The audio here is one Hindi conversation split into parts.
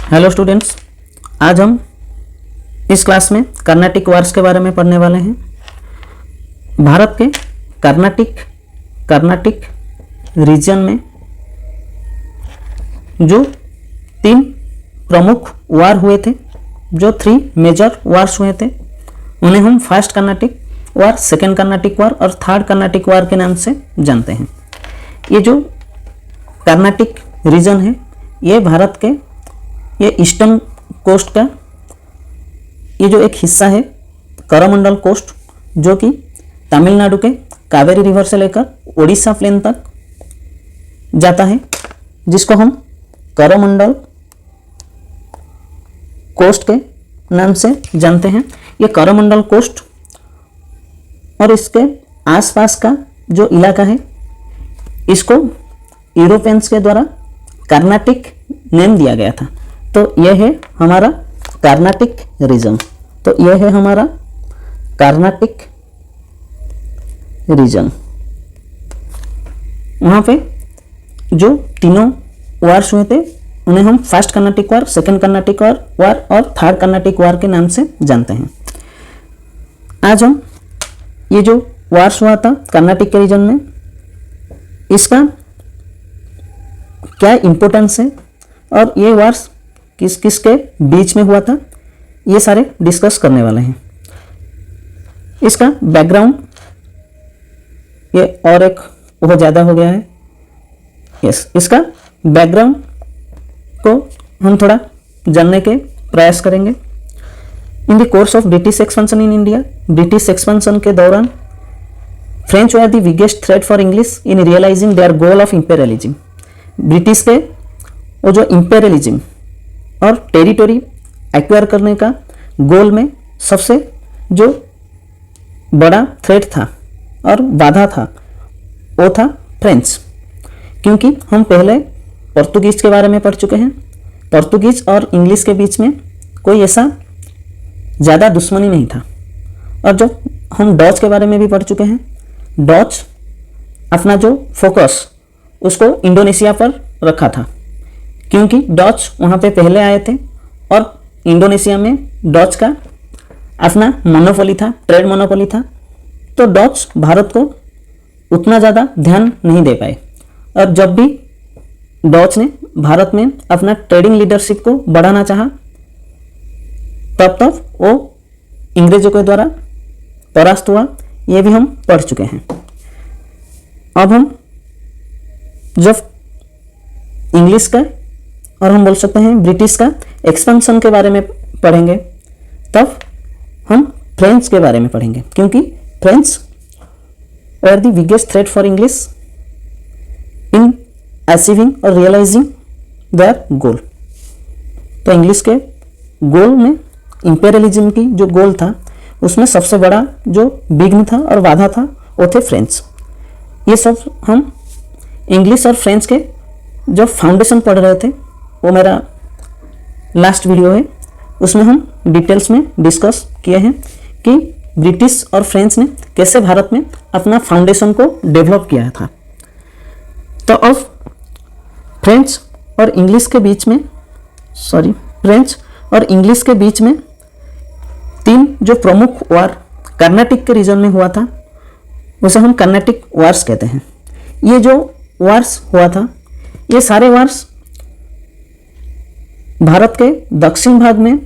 हेलो स्टूडेंट्स, आज हम इस क्लास में कर्नाटिक वार्स के बारे में पढ़ने वाले हैं। भारत के कर्नाटिक रीजन में जो 3 प्रमुख वार हुए थे, जो 3 मेजर वार्स हुए थे, उन्हें हम फर्स्ट कर्नाटिक वार, सेकेंड कर्नाटिक वार और थर्ड कर्नाटिक वार के नाम से जानते हैं। ये जो कर्नाटिक रीजन है, ये भारत के ये ईस्टर्न कोस्ट का ये जो एक हिस्सा है, करमंडल कोस्ट, जो कि तमिलनाडु के कावेरी रिवर से लेकर ओडिशा प्लेन तक जाता है, जिसको हम करमंडल कोस्ट के नाम से जानते हैं। ये करमंडल कोस्ट और इसके आसपास का जो इलाका है, इसको यूरोपियंस के द्वारा कर्नाटिक नेम दिया गया था। तो यह है हमारा कर्नाटिक रीजन। तो यह है हमारा कर्नाटिक रीजन। वहाँ पे जो तीनों वार्स हुए थे, उन्हें हम फर्स्ट कर्नाटिक वार, सेकेंड कर्नाटिक वार और थर्ड कर्नाटिक वार के नाम से जानते हैं। आज हम ये जो वार्स हुआ था कर्नाटिक के रीजन में, इसका क्या इम्पोर्टेंस है और ये वार्स किस किस के बीच में हुआ था, ये सारे डिस्कस करने वाले हैं। इसका बैकग्राउंड ये और एक बहुत ज़्यादा हो गया है। इसका बैकग्राउंड को हम थोड़ा जानने के प्रयास करेंगे। In the course of British expansion in India, British expansion के दौरान French were the biggest threat for English in realising their goal of imperialism. British के वो जो इंपेरियलिज्म और टेरिटोरी एक्वायर करने का गोल में सबसे जो बड़ा थ्रेट था और बाधा था, वो था फ्रेंच। क्योंकि हम पहले पोर्तुगीज के बारे में पढ़ चुके हैं। पोर्तुगीज और इंग्लिश के बीच में कोई ऐसा ज़्यादा दुश्मनी नहीं था। और जब हम डच के बारे में भी पढ़ चुके हैं, डच अपना जो फोकस उसको इंडोनेशिया पर रखा था, क्योंकि डच वहाँ पे पहले आए थे और इंडोनेशिया में डच का अपना मोनोपोली था, ट्रेड मोनोपोली था। तो डच भारत को उतना ज़्यादा ध्यान नहीं दे पाए। और जब भी डच ने भारत में अपना ट्रेडिंग लीडरशिप को बढ़ाना चाहा, तब तक वो अंग्रेजों के द्वारा परास्त हुआ। ये भी हम पढ़ चुके हैं। अब हम जब इंग्लिश का और हम बोल सकते हैं ब्रिटिश का एक्सपेंशन के बारे में पढ़ेंगे, तब हम फ्रेंच के बारे में पढ़ेंगे, क्योंकि French were the biggest threat for English in achieving और रियलाइजिंग देयर गोल। तो इंग्लिश के गोल में इंपेरियलिज्म की जो गोल था, उसमें सबसे बड़ा जो विघ्न था और बाधा था, वो थे फ्रेंच। ये सब हम इंग्लिश और फ्रेंच के जब फाउंडेशन पढ़ रहे थे, वो मेरा लास्ट वीडियो है, उसमें हम डिटेल्स में डिस्कस किए हैं कि ब्रिटिश और फ्रेंच ने कैसे भारत में अपना फाउंडेशन को डेवलप किया था। तो अब फ्रेंच और इंग्लिश के बीच में फ्रेंच 3 जो प्रमुख वार कर्नाटिक के रीजन में हुआ था, उसे हम कर्नाटिक वार्स कहते हैं। ये जो वार्स हुआ था, ये सारे वार्स भारत के दक्षिण भाग में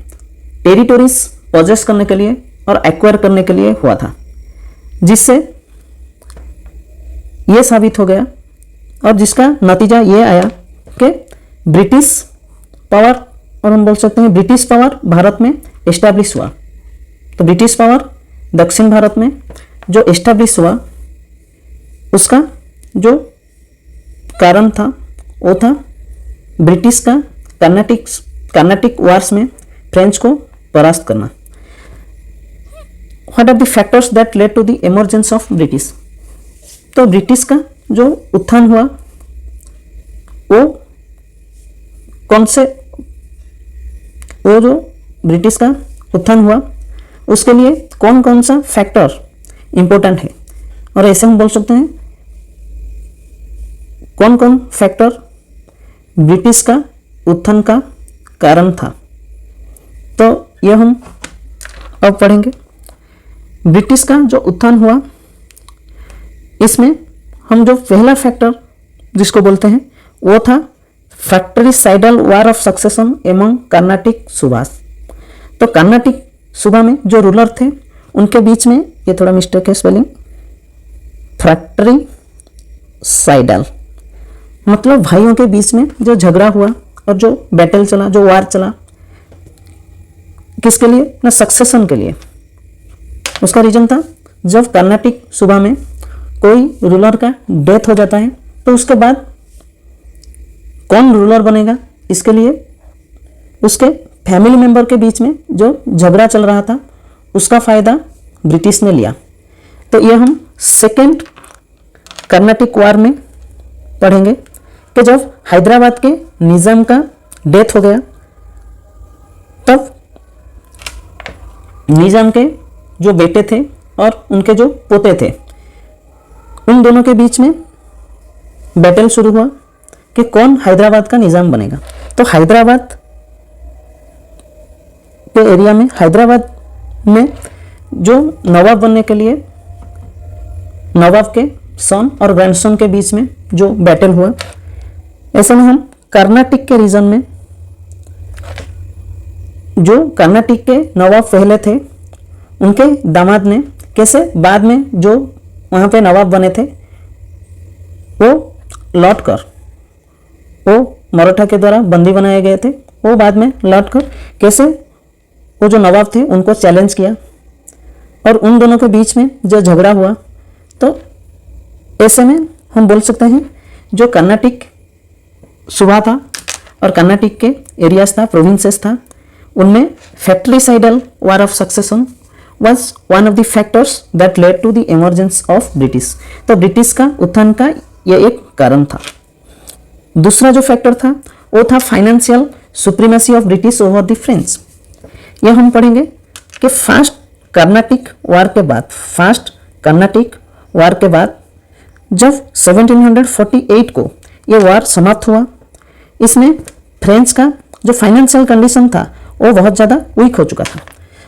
टेरिटोरीज पोजेस करने के लिए और एक्वायर करने के लिए हुआ था, जिससे ये साबित हो गया और जिसका नतीजा ये आया कि ब्रिटिश पावर, और हम बोल सकते हैं ब्रिटिश पावर भारत में एस्टैब्लिश हुआ। तो ब्रिटिश पावर दक्षिण भारत में जो एस्टैब्लिश हुआ, उसका जो कारण था, वो था ब्रिटिश का कर्नाटिक वार्स में फ्रेंच को परास्त करना। What are the factors that led to the emergence of British. तो ब्रिटिश का जो उत्थान हुआ, वो जो ब्रिटिश का उत्थान हुआ, उसके लिए कौन कौन सा फैक्टर इंपॉर्टेंट है, और ऐसे हम बोल सकते हैं कौन कौन फैक्टर ब्रिटिश का उत्थान का कारण था। तो ये हम अब पढ़ेंगे। ब्रिटिश का जो उत्थान हुआ, इसमें हम जो पहला फैक्टर जिसको बोलते हैं वो था fratricidal war of succession among Carnatic subahs. तो कर्नाटिक सुबा में जो रूलर थे उनके बीच में, ये थोड़ा मिस्टेक है स्पेलिंग, फ्रैक्टरिसाइडल मतलब भाइयों के बीच में जो झगड़ा हुआ और जो बैटल चला, जो वार चला, किसके लिए ना, सक्सेशन के लिए। उसका रीजन था जब कर्नाटिक सूबा में कोई रूलर का डेथ हो जाता है तो उसके बाद कौन रूलर बनेगा, इसके लिए उसके फैमिली मेंबर के बीच में जो झगड़ा चल रहा था उसका फायदा ब्रिटिश ने लिया। तो ये हम सेकेंड कर्नाटिक वार में पढ़ेंगे कि जब हैदराबाद के निज़ाम का डेथ हो गया तब निज़ाम के जो बेटे थे और उनके जो पोते थे उन दोनों के बीच में बैटल शुरू हुआ कि कौन हैदराबाद का निज़ाम बनेगा। तो हैदराबाद के एरिया में, हैदराबाद में जो नवाब बनने के लिए नवाब के सन और ग्रैंडसन के बीच में जो बैटल हुआ, ऐसे में हम कर्नाटिक के रीजन में जो कर्नाटिक के नवाब पहले थे उनके दामाद ने कैसे बाद में जो वहाँ पे नवाब बने थे वो लौट कर, वो मराठा के द्वारा बंदी बनाए गए थे, वो बाद में लौट कर कैसे वो जो नवाब थे उनको चैलेंज किया और उन दोनों के बीच में जो झगड़ा हुआ। तो ऐसे में हम बोल सकते हैं जो कर्नाटिक सूबा था और कर्नाटिक के एरियाज था, प्रोविंसेस था, उनमें fratricidal war of succession was one of the factors that led to the emergence of British। तो ब्रिटिश का उत्थान का यह एक कारण था। दूसरा जो फैक्टर था वो था financial supremacy of British over the French. यह हम पढ़ेंगे कि फर्स्ट कर्नाटिक वार के बाद, फर्स्ट कर्नाटिक वार के बाद जब 1748 को यह वार समाप्त हुआ, इसमें फ्रेंच का जो फाइनेंशियल कंडीशन था वो बहुत ज़्यादा वीक हो चुका था।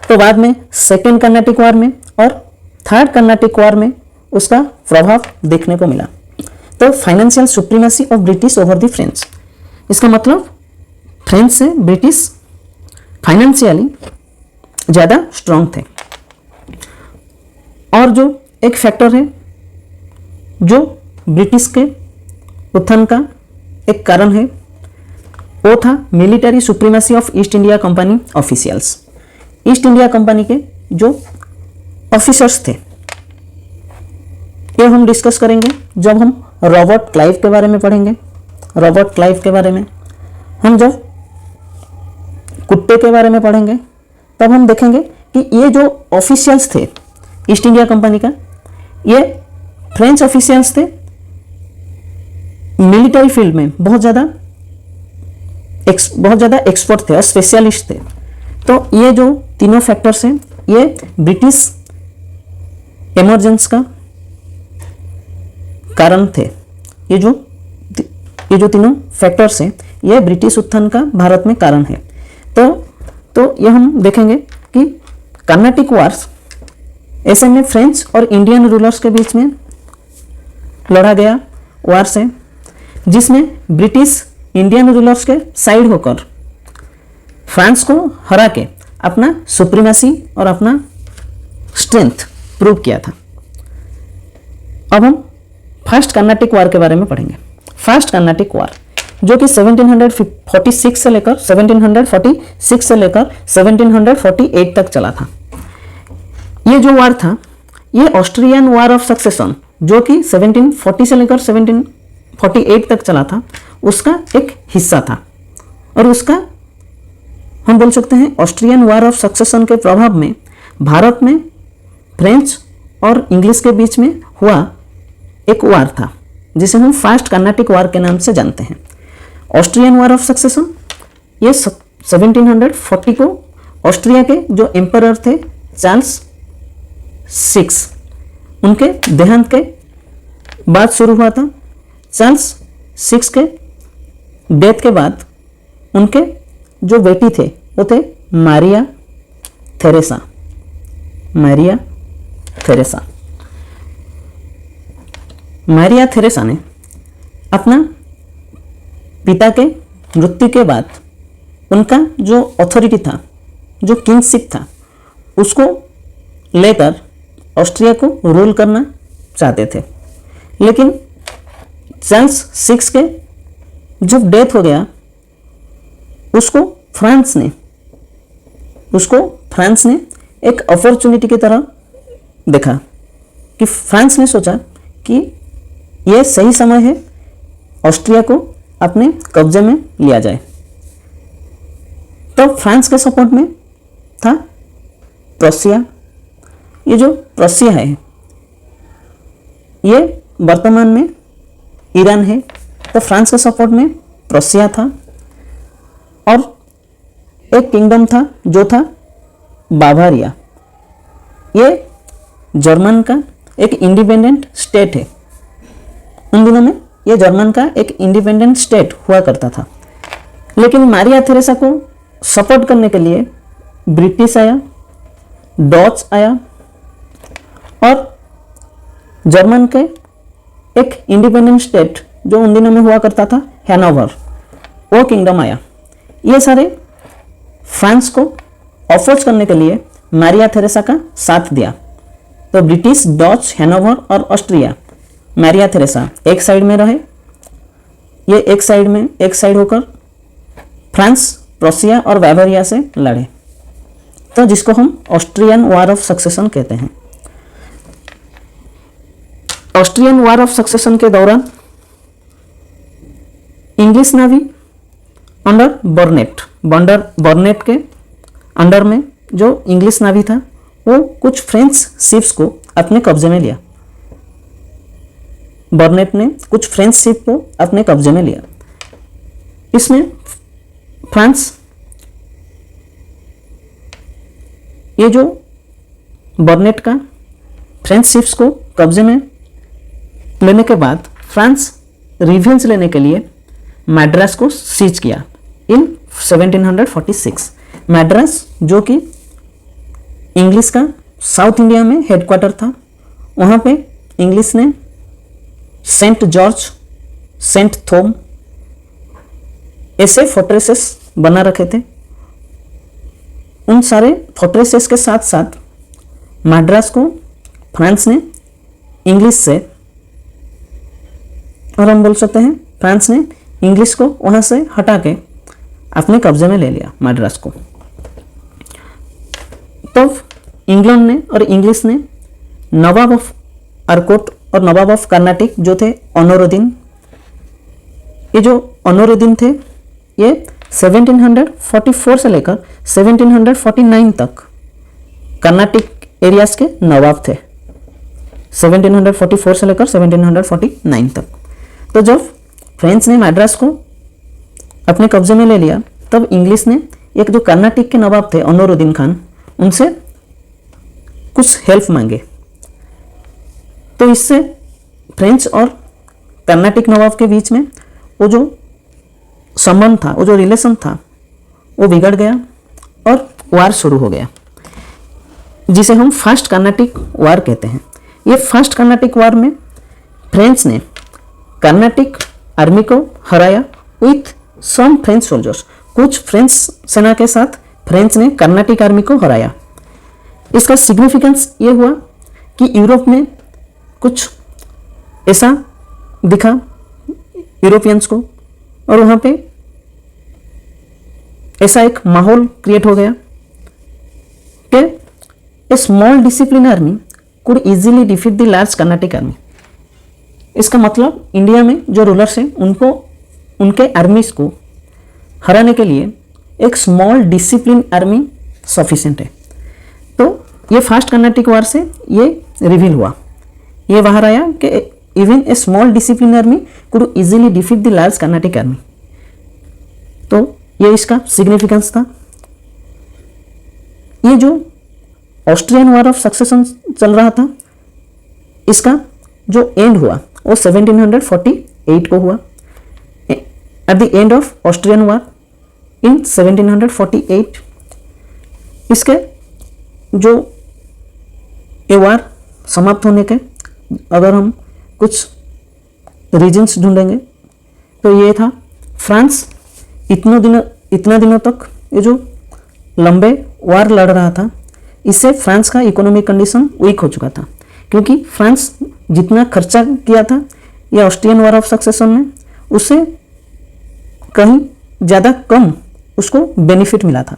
तो बाद में सेकेंड कर्नाटिक वार में और थर्ड कर्नाटिक वार में उसका प्रभाव देखने को मिला। तो financial supremacy of British over the French, इसका मतलब फ्रेंच से ब्रिटिश फाइनेंशियली ज़्यादा स्ट्रांग थे। और जो एक फैक्टर है जो ब्रिटिश के उत्थान का एक कारण है वो था military supremacy of east India company officials. East India company के जो ऑफिसर्स थे ये हम डिस्कस करेंगे जब हम रॉबर्ट क्लाइव के बारे में पढ़ेंगे। रॉबर्ट क्लाइव के बारे में हम जब कुत्ते के बारे में पढ़ेंगे तब हम देखेंगे कि ये जो ऑफिशियल्स थे ईस्ट इंडिया कंपनी का, ये फ्रेंच ऑफिशियल्स थे, मिलिट्री फील्ड में बहुत ज़्यादा एक्सपर्ट थे और स्पेशलिस्ट थे। तो ये जो तीनों फैक्टर्स हैं ये ब्रिटिश एमरजेंस का कारण थे। ये जो तीनों फैक्टर्स हैं ये ब्रिटिश उत्थान का भारत में कारण है। तो ये हम देखेंगे कि कर्नाटिक वार्स ऐसे में फ्रेंच और इंडियन रूलर्स के बीच में लड़ा गया वार्स है जिसमें ब्रिटिश इंडियन रूलर्स के साइड होकर फ्रांस को हरा के अपना सुप्रीमेसी और अपना स्ट्रेंथ प्रूव किया था। अब हम फर्स्ट कर्नाटिक वार के बारे में पढ़ेंगे। फर्स्ट कर्नाटिक वार जो कि 1746 से लेकर 1748 तक चला था। ये जो वार था ये ऑस्ट्रियन वार ऑफ सक्सेशन जो कि 1740 से लेकर 1748 तक चला था उसका एक हिस्सा था। और उसका हम बोल सकते हैं ऑस्ट्रियन वार ऑफ सक्सेशन के प्रभाव में भारत में फ्रेंच और इंग्लिश के बीच में हुआ एक वार था जिसे हम फर्स्ट कर्नाटिक वार के नाम से जानते हैं। ऑस्ट्रियन वार ऑफ सक्सेशन ये 1740 को ऑस्ट्रिया के जो एम्परर थे चार्ल्स 6 उनके देहांत के बाद शुरू हुआ था। चार्ल्स 6 के डेथ के बाद उनके जो बेटी थे वो थे Maria Theresa. Maria Theresa. Maria Theresa ने अपना पिता के मृत्यु के बाद उनका जो अथॉरिटी था, जो किंगशिप था, उसको लेकर ऑस्ट्रिया को रूल करना चाहते थे। लेकिन चार्ल्स सिक्स के जब डेथ हो गया, उसको फ्रांस ने एक अपॉर्चुनिटी की तरह देखा कि फ्रांस ने सोचा कि यह सही समय है ऑस्ट्रिया को अपने कब्जे में लिया जाए। तब फ्रांस के सपोर्ट में था प्रोसिया। ये जो प्रोसिया है ये वर्तमान में ईरान है। तो फ्रांस के सपोर्ट में प्रोसिया था और एक किंगडम था जो था बावारिया। ये जर्मन का एक इंडिपेंडेंट स्टेट है। उन दिनों में ये जर्मन का एक इंडिपेंडेंट स्टेट हुआ करता था। लेकिन मारिया थेरेसा को सपोर्ट करने के लिए ब्रिटिश आया, डच आया और जर्मन के एक इंडिपेंडेंट स्टेट जो उन दिनों में हुआ करता था हैनोवर, वो किंगडम आया। ये सारे फ्रांस को अपोज करने के लिए मारिया थेरेसा का साथ दिया। तो ब्रिटिश, डच, हैनोवर और ऑस्ट्रिया, मारिया थेरेसा एक साइड में रहे। ये एक साइड होकर फ्रांस, प्रोसिया और बावारिया से लड़े, तो जिसको हम ऑस्ट्रियन वॉर ऑफ सक्सेशन कहते हैं। ऑस्ट्रियन वॉर ऑफ सक्सेशन के दौरान इंग्लिश नेवी अंडर बर्नेट के अंडर में जो इंग्लिश नेवी था वो कुछ फ्रेंच शिप्स को अपने कब्जे में लिया। बर्नेट ने कुछ फ्रेंच शिप को अपने कब्जे में लिया। इसमें फ्रांस, ये जो बर्नेट का फ्रेंच शिप्स को कब्जे में लेने के बाद फ्रांस रिवेंज लेने के लिए मैड्रास को सीज किया इन 1746। मैड्रास जो कि इंग्लिश का साउथ इंडिया में हेडक्वार्टर था, वहाँ पे इंग्लिश ने सेंट जॉर्ज, सेंट थोम ऐसे फोर्ट्रेसेस बना रखे थे। उन सारे फोर्ट्रेसेस के साथ साथ मैड्रास को फ्रांस ने इंग्लिश से, और हम बोल सकते हैं फ्रांस ने इंग्लिश को वहाँ से हटा के अपने कब्जे में ले लिया मैड्रास को। तब इंग्लैंड ने और इंग्लिश ने नवाब ऑफ अरकोट और नवाब ऑफ कर्नाटिक जो थे ऑनोरुद्दीन, ये जो ऑनोरुद्दीन थे ये 1744 से लेकर 1749 तक कर्नाटिक एरियाज के नवाब थे। 1744 से लेकर 1749 तक। तो जब फ्रेंच ने मैड्रास को अपने कब्जे में ले लिया, तब इंग्लिश ने एक जो कर्नाटिक के नवाब थे ऑनोरुद्दीन खान, उनसे कुछ हेल्प मांगे। तो इससे फ्रेंच और कर्नाटिक नवाब के बीच में वो जो संबंध था, वो जो रिलेशन था, वो बिगड़ गया और वार शुरू हो गया, जिसे हम फर्स्ट कर्नाटिक वार कहते हैं। ये फर्स्ट कर्नाटिक वार में फ्रेंच ने कर्नाटिक आर्मी को हराया विथ सम फ्रेंच सोल्जर्स। कुछ फ्रेंच सेना के साथ फ्रेंच ने कर्नाटिक आर्मी को हराया। इसका सिग्निफिकेंस ये हुआ कि यूरोप में कुछ ऐसा दिखा यूरोपियंस को, और वहाँ पे ऐसा एक माहौल क्रिएट हो गया कि a small discipline army could easily defeat the large Carnatic army. इसका मतलब इंडिया में जो रूलर्स हैं उनको उनके आर्मीज को हराने के लिए एक स्मॉल डिसिप्लिन आर्मी सफिशिएंट है। तो ये फर्स्ट कर्नाटिक वार से ये रिवील हुआ, ये बाहर आया कि even a small discipline army could easily defeat the large Carnatic army. तो ये इसका सिग्निफिकेंस था। ये जो ऑस्ट्रियन वॉर ऑफ सक्सेशन चल रहा था, इसका जो एंड हुआ वो 1748 को हुआ। At the end of Austrian war in 1748 इसके जो ये वार समाप्त होने के अगर हम कुछ रीजन्स ढूंढेंगे तो ये था फ्रांस इतना दिनों तक ये जो लंबे वार लड़ रहा था, इससे फ्रांस का इकोनॉमिक कंडीशन वीक हो चुका था, क्योंकि फ्रांस जितना खर्चा किया था ये ऑस्ट्रियन वार ऑफ सक्सेशन में, उससे कहीं ज़्यादा कम उसको बेनिफिट मिला था।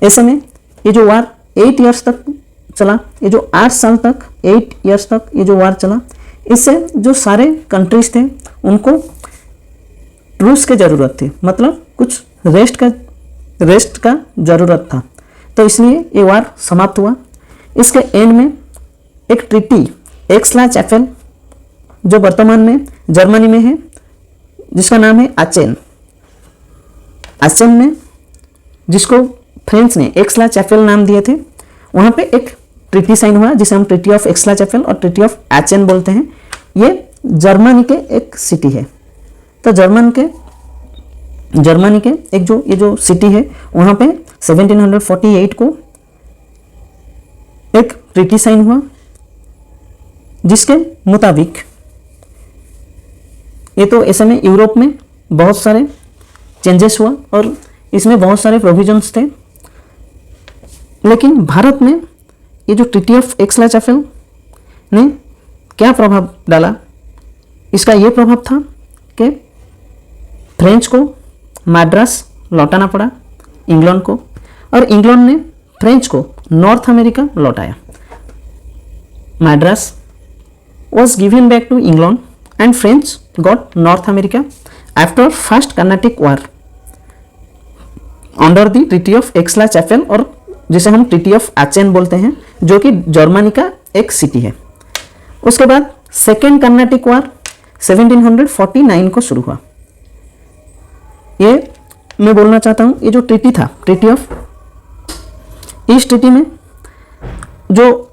ऐसे में ये जो वार 8 इयर्स तक चला, ये जो 8 साल तक 8 इयर्स तक ये जो वार चला, इससे जो सारे कंट्रीज थे उनको ट्रूस की ज़रूरत थी, मतलब कुछ रेस्ट का ज़रूरत था, तो इसलिए ये वार समाप्त हुआ। इसके एंड में एक ट्रीटी एक्स-ला-चैपेल जो वर्तमान में जर्मनी में है, जिसका नाम है आचेन में, जिसको फ्रेंच ने एक्स-ला-चैपेल नाम दिए थे, वहाँ पे एक ट्रीटी साइन हुआ जिसे हम ट्रीटी ऑफ एक्स-ला-चैपेल और ट्रीटी ऑफ आचेन बोलते हैं। ये जर्मनी के एक सिटी है, तो जर्मनी के एक ये जो सिटी है वहाँ पे 1748 को एक ट्रीटी साइन हुआ, जिसके मुताबिक ये तो ऐसे में यूरोप में बहुत सारे चेंजेस हुआ और इसमें बहुत सारे प्रोविजंस थे, लेकिन भारत में ये जो ट्रीटी ऑफ एक्स-ला-चैपेल ने क्या प्रभाव डाला, इसका ये प्रभाव था कि फ्रेंच को मद्रास लौटाना पड़ा इंग्लैंड को, और इंग्लैंड ने फ्रेंच को नॉर्थ अमेरिका लौटाया। Madras was given back to England and French got North America after First Carnatic War under the Treaty of Aix-la-Chapelle, और जिसे हम ट्रीटी ऑफ आचेन बोलते हैं, जो कि जर्मनी का एक सिटी है। उसके बाद सेकेंड कर्नाटिक वार 1749 को शुरू हुआ। ये मैं बोलना चाहता हूँ, ये जो ट्रीटी था, ट्रीटी ऑफ, इस ट्रीटी में जो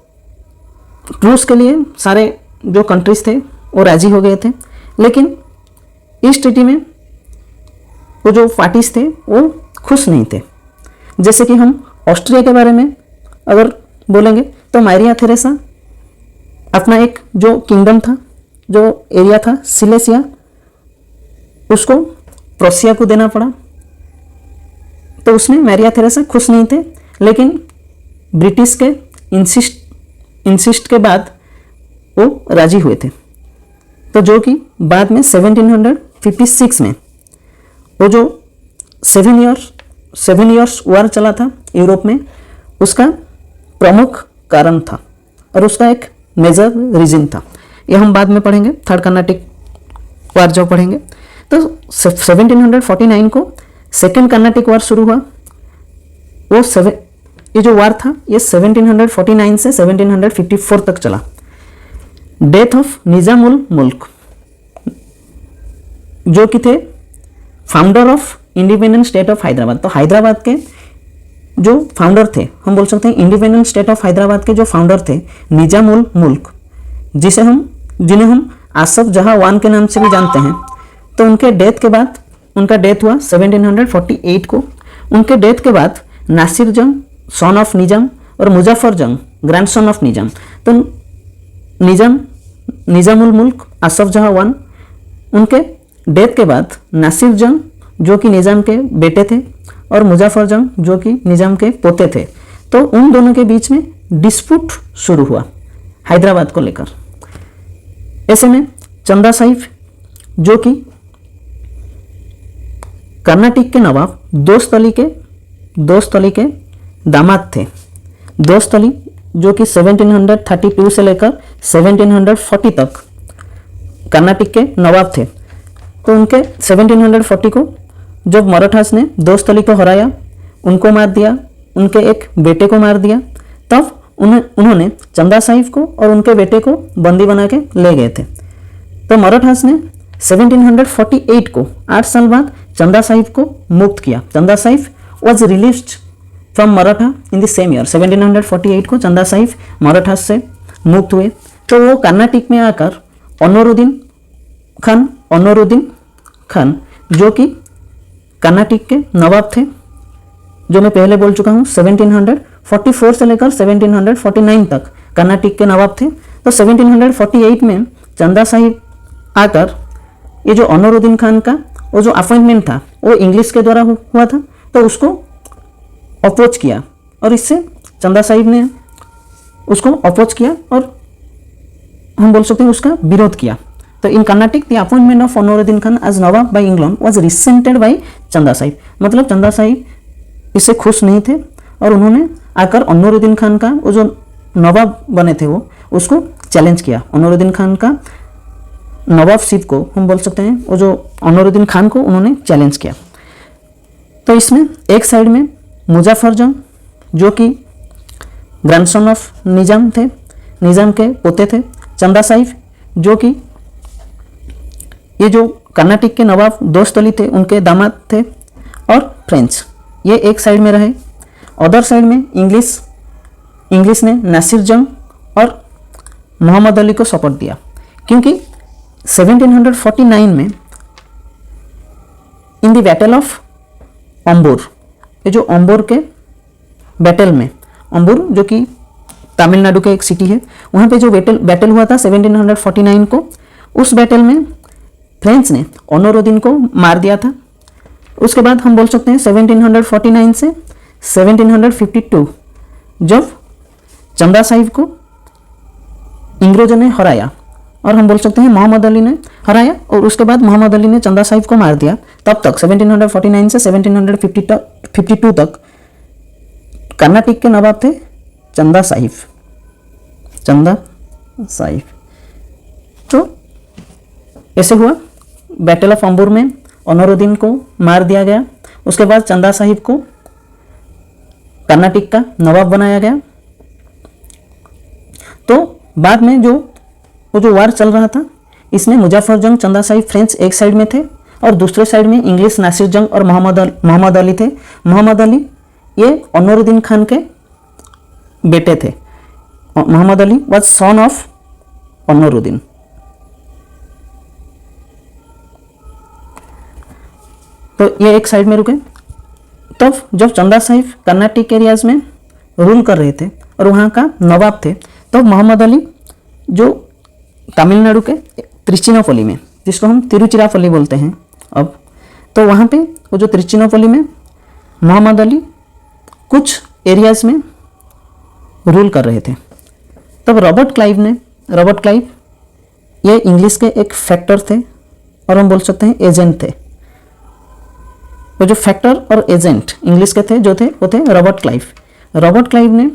ट्रूस के लिए सारे जो कंट्रीज थे वो राजी हो गए थे, लेकिन इस ट्रीटी में वो जो पार्टीज थे वो खुश नहीं थे। जैसे कि हम ऑस्ट्रिया के बारे में अगर बोलेंगे तो मारिया थेरेसा अपना एक जो किंगडम था, जो एरिया था सिलेसिया, उसको प्रोसिया को देना पड़ा, तो उसमें मारिया थेरेसा खुश नहीं थे, लेकिन ब्रिटिश के इंसिस्ट के बाद वो राजी हुए थे। तो जो कि बाद में 1756 में वो जो 7 इयर्स वार चला था यूरोप में, उसका प्रमुख कारण था और उसका एक मेजर रीजन था। ये हम बाद में पढ़ेंगे, थर्ड कर्नाटिक वार जो पढ़ेंगे। तो 1749 को सेकेंड कर्नाटिक वार शुरू हुआ। ये जो वार था ये 1749 से 1754 तक चला। डेथ ऑफ निजाम उल मुल्क, जो कि थे founder of independent state of Hyderabad. तो हैदराबाद के जो फाउंडर थे, हम बोल सकते हैं इंडिपेंडेंट स्टेट ऑफ हैदराबाद के जो फाउंडर थे निजाम उल मुल्क, जिन्हें हम आसफ जहां वान के नाम से भी जानते हैं। तो उनके डेथ के बाद, उनका डेथ हुआ 1748 को। उनके डेथ के बाद नासिर जंग सन ऑफ निजाम और मुजफ्फर जंग ग्रैंडसन ऑफ निजाम, तो निजाम उल मुल्क आसफ जहां वान, उनके डेथ के बाद नासिर जंग जो कि निजाम के बेटे थे और मुजफ्फर जंग जो कि निजाम के पोते थे, तो उन दोनों के बीच में डिस्प्यूट शुरू हुआ हैदराबाद को लेकर। ऐसे में चंदा साहिब जो कि कर्नाटक के नवाब दोस्त अली के दामाद थे। दोस्त अली जो कि 1732 से लेकर 1740 तक कर्नाटक के नवाब थे। तो उनके 1740 को जब मराठास ने दोस्त अली को हराया, उनको मार दिया, उनके एक बेटे को मार दिया, तब उन्होंने चंदा साहिब को और उनके बेटे को बंदी बना के ले गए थे। तो मराठास ने 1748 को 8 साल बाद चंदा साहिब को मुक्त किया। चंदा Sahib was relieved from Maratha in the same year. 1748 को चंदा साहिब मराठास से मुक्त हुए। तो वो कर्नाटक में आकर अनवरुद्दीन खान जो कि कर्नाटक के नवाब थे, जो मैं पहले बोल चुका हूँ 1744 से लेकर 1749 तक कर्नाटक के नवाब थे। तो 1748 में चंदा साहिब आकर ये जो अनवरुद्दीन खान का वो जो अपॉइंटमेंट था वो इंग्लिश के द्वारा हुआ था, तो उसको अप्रोच किया और इससे चंदा साहिब ने उसको अप्रोच किया और हम बोल सकते हैं उसका विरोध किया। तो in Karnataka the appointment of Anwaruddin Khan as nawab by England was resented by Chanda Sahib, मतलब चंदा साहिब इससे खुश नहीं थे और उन्होंने आकर अनवरुद्दीन खान का वो जो नवाब बने थे वो उसको चैलेंज किया। अनवरुद्दीन खान का नवाबशिप को हम बोल सकते हैं वो जो अनवरुद्दीन खान को उन्होंने चैलेंज किया। तो इसमें एक साइड में मुजफ्फर जंग जो कि ग्रैंडसन ऑफ निजाम थे, निजाम के पोते थे, चंदा साहिब जो कि ये जो कर्नाटक के नवाब दोस्त अली थे उनके दामाद थे, और फ्रेंच ये एक साइड में रहे। अदर साइड में इंग्लिश ने नासिर जंग और मोहम्मद अली को सपोर्ट दिया, क्योंकि 1749 में इन द बैटल ऑफ अम्बूर, ये जो अम्बूर के बैटल में, अम्बूर जो कि तमिलनाडु के एक सिटी है, वहाँ पे जो बैटल हुआ था 1749 को, उस बैटल में फ्रेंच ने अनवरुद्दीन को मार दिया था। उसके बाद हम बोल सकते हैं 1749 से 1752 जब चंदा साहिब को अंग्रेजों ने हराया और हम बोल सकते हैं मोहम्मद अली ने हराया, और उसके बाद मोहम्मद अली ने चंदा साहिब को मार दिया, तब तक 1749 से 1752 तक कर्नाटक के नवाब थे चंदा साहिब। तो ऐसे हुआ, बैटल ऑफ अम्बूर में अनवरुद्दीन को मार दिया गया। उसके बाद चंदा साहिब को कर्नाटक का नवाब बनाया गया। तो बाद में वो जो वार चल रहा था, इसमें मुजफ्फर जंग, चंदा साहिब, फ्रेंच एक साइड में थे और दूसरे साइड में इंग्लिश नासिर जंग और मोहम्मद अली थे। मोहम्मद अली ये अनवरुद्दीन खान के बेटे थे। Mohammad Ali was son of Anwaruddin. तो ये एक साइड में रुके। तब जब चंदा साहिब कर्नाटक एरियाज में रूल कर रहे थे और वहाँ का नवाब थे, तब मोहम्मद अली जो तमिलनाडु के त्रिचिनापल्ली में, जिसको हम तिरुचिरापल्ली बोलते हैं अब, तो वहाँ पे वो जो त्रिचिनापल्ली में मोहम्मद अली कुछ एरियाज में रूल कर रहे थे। तब रॉबर्ट क्लाइव ये इंग्लिश के एक फैक्टर थे और हम बोल सकते हैं एजेंट थे। वो जो फैक्टर और एजेंट इंग्लिश के थे जो थे वो थे रॉबर्ट क्लाइव ने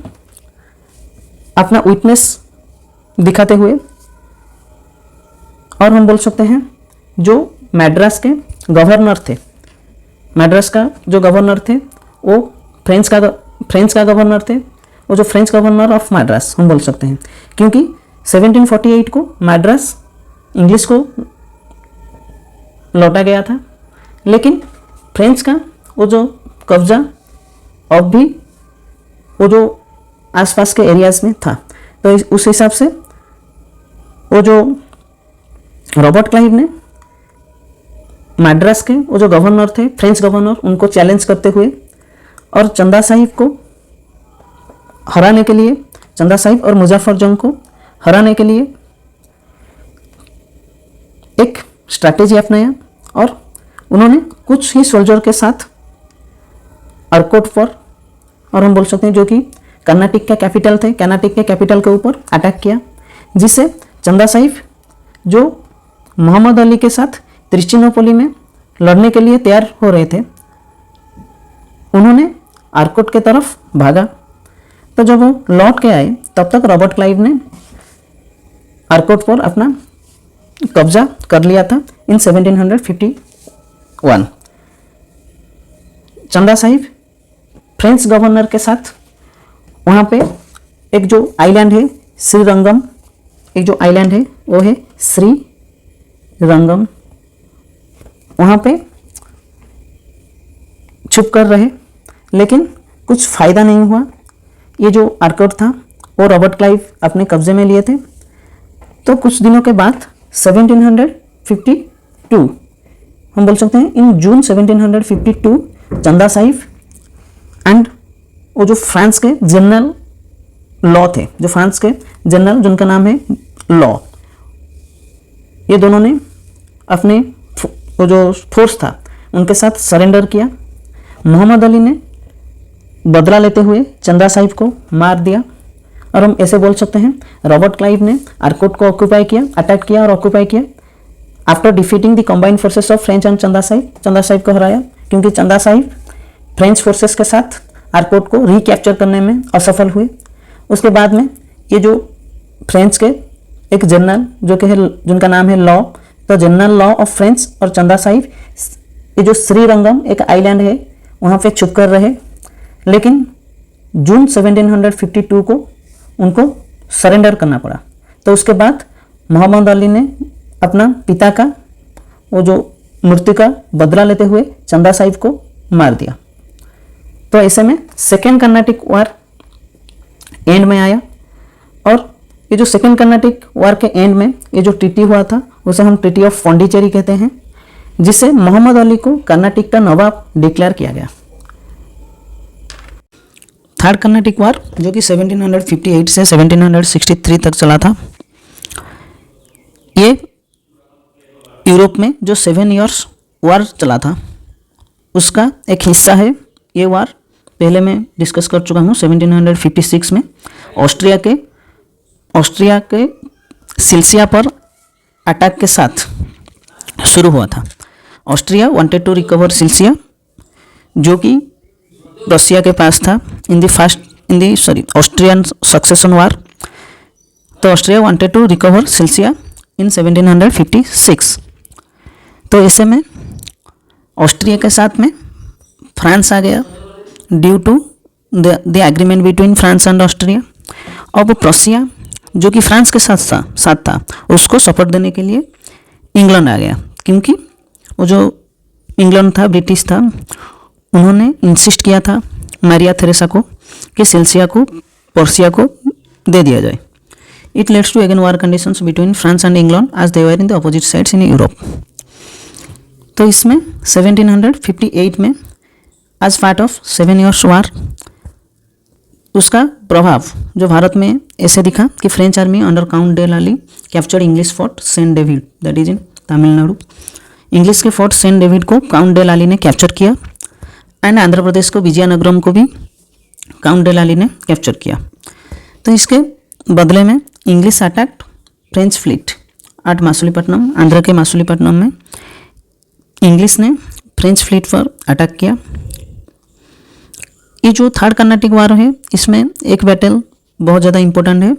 अपना विटनेस दिखाते हुए, और हम बोल सकते हैं जो मैड्रास के गवर्नर थे, मैड्रास का जो गवर्नर थे वो फ्रेंच का गवर्नर थे, वो जो फ्रेंच गवर्नर ऑफ मैड्रास हम बोल सकते हैं, क्योंकि 1748 को मैड्रास इंग्लिश को लौटा गया था, लेकिन फ्रेंच का वो जो कब्जा अब भी वो जो आसपास के एरियाज में था। तो उस हिसाब से वो जो रॉबर्ट क्लाइव ने मैड्रास के वो जो गवर्नर थे, फ्रेंच गवर्नर, उनको चैलेंज करते हुए और चंदा साहिब को हराने के लिए, चंदा साहिब और मुजफ्फर जंग को हराने के लिए एक स्ट्रैटेजी अपनाया और उन्होंने कुछ ही सोल्जर के साथ अर्कोट पर, और हम बोल सकते हैं जो कि कर्नाटक का कैपिटल थे, कर्नाटक के कैपिटल के ऊपर अटैक किया, जिससे चंदा साहिब जो मोहम्मद अली के साथ त्रिचिनापल्ली में लड़ने के लिए तैयार हो रहे थे, उन्होंने आर्कोट के तरफ भागा। तो जब वो लौट के आए तब तक रॉबर्ट क्लाइव ने आर्कोट पर अपना कब्जा कर लिया था इन 1751। चंदा साहिब फ्रेंच गवर्नर के साथ वहाँ पे एक जो आइलैंड है श्रीरंगम, एक जो आइलैंड है वो है श्रीरंगम, वहाँ पे छुप कर रहे, लेकिन कुछ फ़ायदा नहीं हुआ। ये जो आर्कोट था वो रॉबर्ट क्लाइव अपने कब्जे में लिए थे। तो कुछ दिनों के बाद 1752 हम बोल सकते हैं इन जून 1752 चंदा साहिब एंड वो जो फ्रांस के जनरल लॉ थे, जो फ्रांस के जनरल जिनका नाम है लॉ, ये दोनों ने अपने वो जो फोर्स था उनके साथ सरेंडर किया। मोहम्मद अली ने बदला लेते हुए चंदा साहिब को मार दिया, और हम ऐसे बोल सकते हैं रॉबर्ट क्लाइव ने आर्कोट को ऑक्यूपाई किया, अटैक किया और ऑक्यूपाई किया। After defeating the combined forces of French and चंदा साहिब को हराया, क्योंकि चंदा साहिब फ्रेंच फोर्सेस के साथ आर्कोट को रिकैप्चर करने में असफल हुए। उसके बाद में ये जो फ्रेंच के एक जनरल जो कि है जिनका नाम है लॉ, तो जनरल लॉ ऑफ फ्रेंच और चंदा साहिब ये जो श्रीरंगम एक आइलैंड है वहाँ पे छुप कर रहे, लेकिन जून 1752 को उनको सरेंडर करना पड़ा। तो उसके बाद मोहम्मद अली ने अपना पिता का वो जो मृत्यु का बदला लेते हुए चंदा साहिब को मार दिया। तो ऐसे में सेकेंड कर्नाटिक वार एंड में आया, और ये जो सेकेंड कर्नाटिक वार के एंड में ये जो ट्रीटी हुआ था उसे हम ट्रीटी ऑफ पौंडीचेरी कहते हैं, जिसे मोहम्मद अली को कर्नाटक का नवाब डिक्लेयर किया गया। थर्ड कर्नाटिक वार जो कि 1758 से 1763 तक चला था, ये यूरोप में जो 7 इयर्स वार चला था उसका एक हिस्सा है। ये वार पहले मैं डिस्कस कर चुका हूँ 1756 में ऑस्ट्रिया के सिल्सिया पर अटैक के साथ शुरू हुआ था। ऑस्ट्रिया वांटेड टू रिकवर सिल्सिया जो कि रसिया के पास था ऑस्ट्रियन सक्सेशन वार। तो ऑस्ट्रिया वांटेड टू रिकवर सिल्सिया इन 1756। तो ऐसे में ऑस्ट्रिया के साथ में फ्रांस आ गया due to the agreement between France and Austria. अब प्रोसिया जो कि फ्रांस के साथ था उसको सपोर्ट देने के लिए इंग्लैंड आ गया, क्योंकि वो जो इंग्लैंड था ब्रिटिश था, उन्होंने इंसिस्ट किया था मारिया थेरेसा को कि सिल्सिया को पर्सिया को दे दिया जाए। It leads to again war conditions between France and England as they were in the opposite sides in Europe. तो इसमें 1758 में as part of 7 years war उसका प्रभाव जो भारत में ऐसे दिखा कि French army under Count de Lally captured English fort Saint David that is in Tamil Nadu. English के फोर्ट सेंट डेविड को काउंट डे लाली ने कैप्चर किया, एंड आंध्र प्रदेश को विजयनगरम को भी काउंट डे लाली ने कैप्चर किया। तो इसके बदले में English attacked French fleet at Masulipatnam, Andhra के मासुलीपट्टनम में इंग्लिश ने फ्रेंच फ्लीट पर अटैक किया। ये जो थर्ड कर्नाटिक वार है इसमें एक बैटल बहुत ज़्यादा इम्पोर्टेंट है।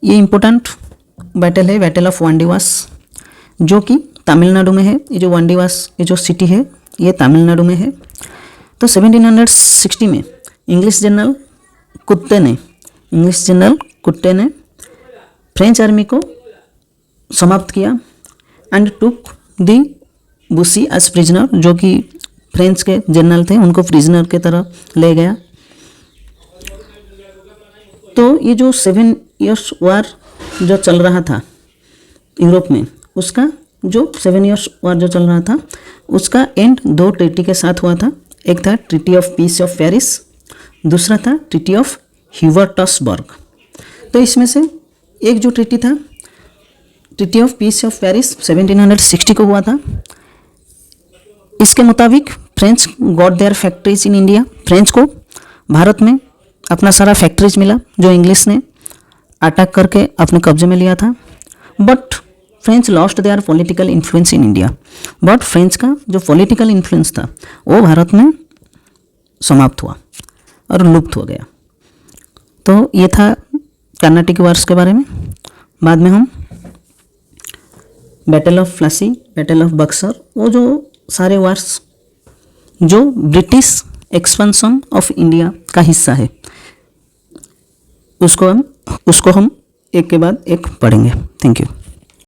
ये इम्पोर्टेंट बैटल है बैटल ऑफ वांडीवास, जो कि तमिलनाडु में है। ये जो वांडीवास ये जो सिटी है ये तमिलनाडु में है। तो 1760 में इंग्लिश जनरल कुत्ते ने फ्रेंच आर्मी को समाप्त किया and took the Bussy as prisoner, जो कि फ्रेंच के जनरल थे उनको प्रिजनर के तरह ले गया। तो ये जो 7 इयर्स वार जो चल रहा था यूरोप में, उसका जो 7 इयर्स वार जो चल रहा था उसका एंड 2 ट्रीटी के साथ हुआ था। एक था treaty of peace of Paris, दूसरा था ट्रीटी ऑफ ह्यूबर्टसबर्ग। तो इसमें से एक जो ट्रीटी था treaty of peace of Paris 1760 को हुआ था। इसके मुताबिक French got their factories in India. French को भारत में अपना सारा फैक्ट्रीज मिला जो इंग्लिश ने अटैक करके अपने कब्जे में लिया था। But French lost their political influence in India. But French का जो पॉलिटिकल इन्फ्लुएंस था वो भारत में समाप्त हुआ और लुप्त हो गया। तो ये था कर्नाटिक वार्स के बारे में। बाद में हम battle of Plassey, battle of Buxar, वो जो सारे वार्स जो ब्रिटिश एक्सपेंशन ऑफ इंडिया का हिस्सा है उसको हम एक के बाद एक पढ़ेंगे। Thank you.